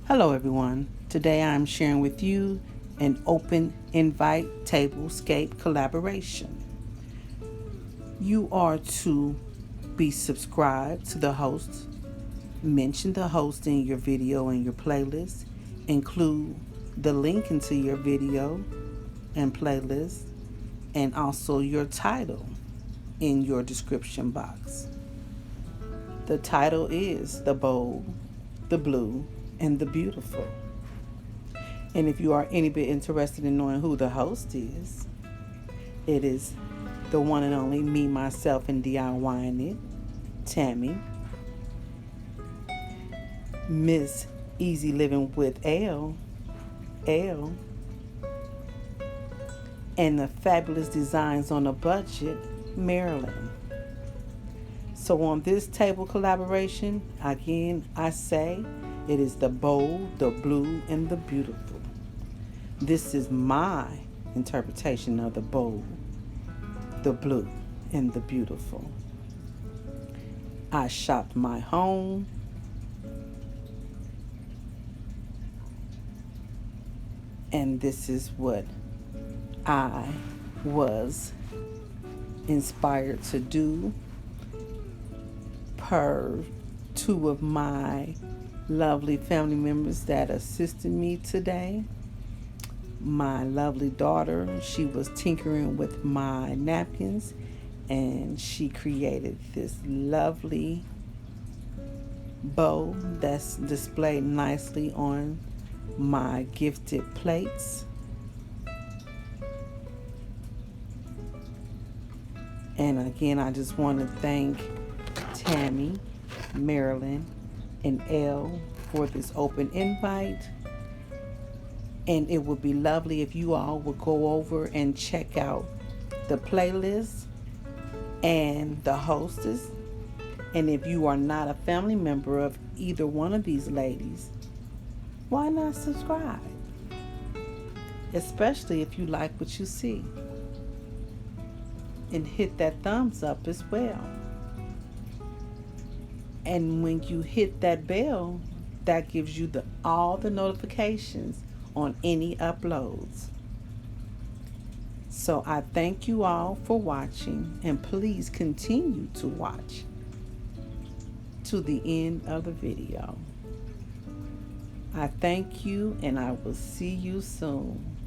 Hello, everyone. Today I'm sharing with you an open invite Tablescape collaboration. You are to be subscribed to the host, mention the host in your video and your playlist, include the link into your video and playlist, and also your title in your description box. The title is The Bold, the Blue, and the Beautiful. And if you are any bit interested in knowing who the host is, it is the one and only me, myself, and DIYing it, Tammy, Miss Easy Living with Elle, and the Fabulous Designs on a Budget, Marilyn. So on this table collaboration, again, I say it is the bold, the blue, and the beautiful. This is my interpretation of the bold, the blue, and the beautiful. I shopped my home. And this is what I was inspired to do per two of my lovely family members that assisted me today. My lovely daughter, she was tinkering with my napkins and she created this lovely bow that's displayed nicely on my gifted plates. And again, I just want to thank Tammy, Marilyn, and Elle for this open invite. And it would be lovely if you all would go over and check out the playlist and the hostess. And if you are not a family member of either one of these ladies, why not subscribe? Especially if you like what you see. And hit that thumbs up as well. And when you hit that bell, that gives you all the notifications on any uploads. So I thank you all for watching, and please continue to watch to the end of the video. I thank you, and I will see you soon.